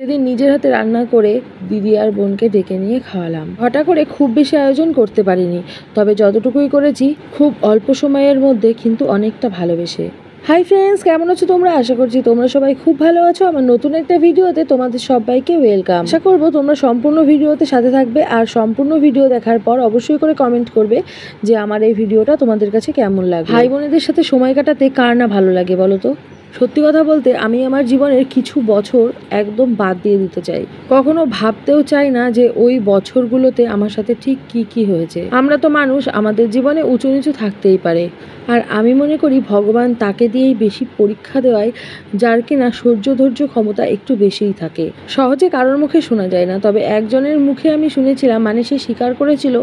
সেদিন নিজের হাতে রান্না করে দিদি আর বোনকে ডেকে নিয়ে খাওয়ালাম। হঠাৎ করে খুব বেশি আয়োজন করতে পারিনি, তবে যতটুকুই করেছি খুব অল্প সময়ের মধ্যে কিন্তু অনেকটা ভালোবেসে। হাই ফ্রেন্ডস, কেমন আছো তোমরা? আশা করছি তোমরা সবাই খুব ভালো আছো। আমার নতুন একটা ভিডিওতে তোমাদের সবাইকে ওয়েলকাম। আশা করবো তোমরা সম্পূর্ণ ভিডিওতে সাথে থাকবে, আর সম্পূর্ণ ভিডিও দেখার পর অবশ্যই করে কমেন্ট করবে যে আমার এই ভিডিওটা তোমাদের কাছে কেমন লাগে। ভাই বোনেদের সাথে সময় কাটাতে কার না ভালো লাগে বলো তো? সত্যি কথা বলতে আমি আমার জীবনের কিছু বছর একদম বাদ দিয়ে দিতে চাই। কখনো ভাবতেও চাই না যে ওই বছরগুলোতে আমার সাথে ঠিক কি হয়েছে। আমরা তো মানুষ, আমাদের জীবনে উঁচু নিচু থাকতেই পারে, আর আমি মনে করি ভগবান তাকে দিয়েই বেশি পরীক্ষা দেওয়ায় যার কিনা সহ্য ধৈর্য ক্ষমতা একটু বেশিই থাকে। সহজে কারোর মুখে শোনা যায় না, তবে একজনের মুখে আমি শুনেছিলাম, মানে সে স্বীকার করেছিল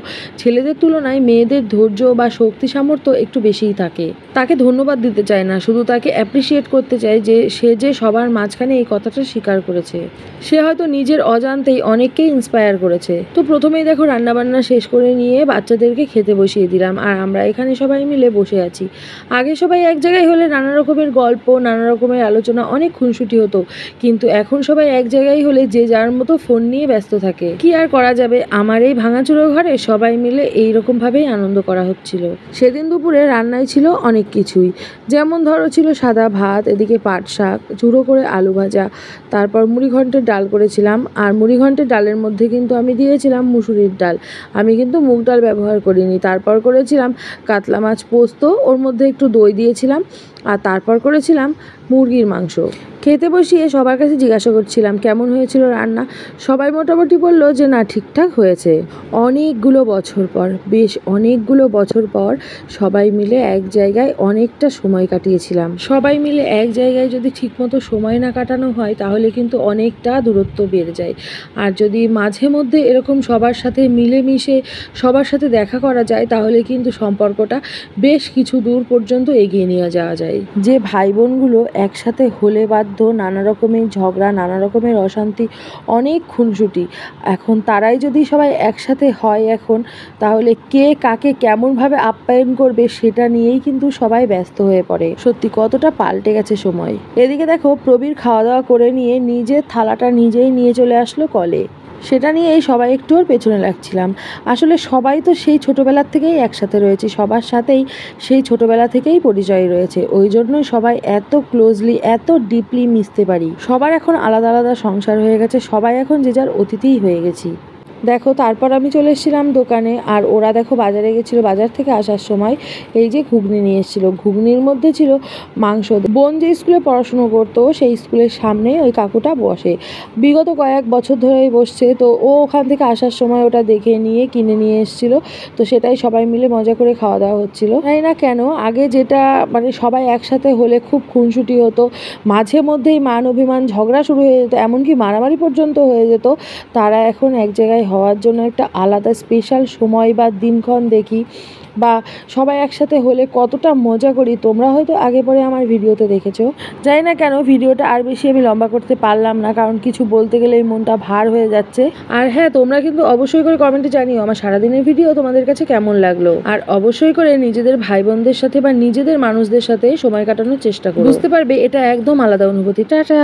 ছেলেদের তুলনায় মেয়েদের ধৈর্য বা শক্তি সামর্থ্য একটু বেশিই থাকে। তাকে ধন্যবাদ দিতে চায় না, শুধু তাকে অ্যাপ্রিসিয়েট করতে চাই যে সে যে সবার মাঝখানে এই কথাটা স্বীকার করেছে। সে হয়তো নিজের অজান্তেই অনেককেই ইন্সপায়ার করেছে। তো প্রথমেই দেখো রান্নাবান্না শেষ করে নিয়ে বাচ্চাদেরকে খেতে বসিয়ে দিলাম, আর আমরা এখানে সবাই মিলে বসে আছি। আগে সবাই এক জায়গায় হলে নানা রকমের গল্প, নানা রকমের আলোচনা, অনেক খুনসুটি হতো, কিন্তু এখন সবাই এক জায়গায় হলে যে যার মতো ফোন নিয়ে ব্যস্ত থাকে। কি আর করা যাবে, আমার এই ভাঙাচুরো ঘরে সবাই মিলে এইরকম ভাবেই আনন্দ করা হচ্ছিল। সেদিন দুপুরে রান্নায় ছিল অনেক কিছুই, যেমন ধরো ছিল সাদা ভাত, এদিকে পাট শাক, চুড়ো করে আলু ভাজা, তারপর মুড়িঘণ্টের ডাল করেছিলাম। আর মুড়িঘণ্টের ডালের মধ্যে কিন্তু আমি দিয়েছিলাম মুসুরির ডাল, আমি কিন্তু মুগ ডাল ব্যবহার করিনি। তারপর করেছিলাম কাতলা মাছ পোস্ত, ওর মধ্যে একটু দই দিয়েছিলাম, আর তারপর করেছিলাম মুরগির মাংস। খেতে বসিয়ে সবার কাছে জিজ্ঞাসা করছিলাম কেমন হয়েছিল রান্না। সবাই মোটামুটি বলল যে না, ঠিকঠাক হয়েছে। অনেকগুলো বছর পর, বেশ অনেকগুলো বছর পর সবাই মিলে এক জায়গায় অনেকটা সময় কাটিয়েছিলাম। সবাই মিলে এক জায়গায় যদি ঠিকমতো সময় না কাটানো হয় তাহলে কিন্তু অনেকটা দূরত্ব বেড়ে যায়। আর যদি মাঝে মধ্যে এরকম সবার সাথে মিলেমিশে সবার সাথে দেখা করা যায় তাহলে কিন্তু সম্পর্কটা বেশ কিছু দূর পর্যন্ত এগিয়ে নিয়ে যাওয়া যায়। যে ভাই বোনগুলো একসাথে হলে বাধ্য নানা রকমের ঝগড়া, নানা রকমের অশান্তি, অনেক খুনসুটি, এখন তারাই যদি সবাই একসাথে হয় এখন, তাহলে কে কাকে কেমনভাবে আপ্যায়ন করবে সেটা নিয়েই কিন্তু সবাই ব্যস্ত হয়ে পড়ে। সত্যি কতটা পাল্টে গেছে সময়। এদিকে দেখো প্রবীর খাওয়া দাওয়া করে নিয়ে নিজের থালাটা নিজেই নিয়ে চলে আসলো কলে। সেটা নিয়েই সবাই একটু ওর পেছনে লাগছিলাম। আসলে সবাই তো সেই ছোটোবেলার থেকেই একসাথে রয়েছে, সবার সাথেই সেই ছোটোবেলা থেকেই পরিচয় রয়েছে, ওই জন্যই সবাই এত ক্লোজলি, এত ডিপলি মিশতে পারি। সবার এখন আলাদা আলাদা সংসার হয়ে গেছে, সবাই এখন যে যার অতিথিই হয়ে গেছি। দেখো তারপর আমি চলে এসেছিলাম দোকানে, আর ওরা দেখো বাজারে গেছিলো। বাজার থেকে আসার সময় এই যে ঘুগনি নিয়ে এসেছিলো, ঘুগনির মধ্যে ছিল মাংস। বোন যে স্কুলে পড়াশুনো করতো সেই স্কুলের সামনে ওই কাকুটা বসে, বিগত কয়েক বছর ধরেই বসছে। তো ও ওখান থেকে আসার সময় ওটা দেখে নিয়ে কিনে নিয়ে এসেছিলো, তো সেটাই সবাই মিলে মজা করে খাওয়া দাওয়া হচ্ছিলো। তাই না কেন আগে যেটা মানে সবাই একসাথে হলে খুব খুনসুটি হতো, মাঝে মধ্যেই মান অভিমান, ঝগড়া শুরু হয়ে যেত, এমনকি মারামারি পর্যন্ত হয়ে যেত, তারা এখন এক জায়গায় হওয়ার জন্য একটা আলাদা স্পেশাল সময় বা দিনক্ষণ দেখি, বা সবাই একসাথে হলে কতটা মজা করি। তোমরা হয়তো আগে পরে আমার ভিডিওতে দেখেছো। জানি না কেন ভিডিওটা আর বেশি আমি লম্বা করতে পারলাম না, কারণ কিছু বলতে গেলেই মনটা ভার হয়ে যাচ্ছে। আর হ্যাঁ, তোমরা কিন্তু অবশ্যই করে কমেন্টে জানিও আমার সারাদিনের ভিডিও তোমাদের কাছে কেমন লাগলো, আর অবশ্যই করে নিজেদের ভাই বোনদের সাথে বা নিজেদের মানুষদের সাথে সময় কাটানোর চেষ্টা করো, বুঝতে পারবে এটা একদম আলাদা অনুভূতি। টাটা।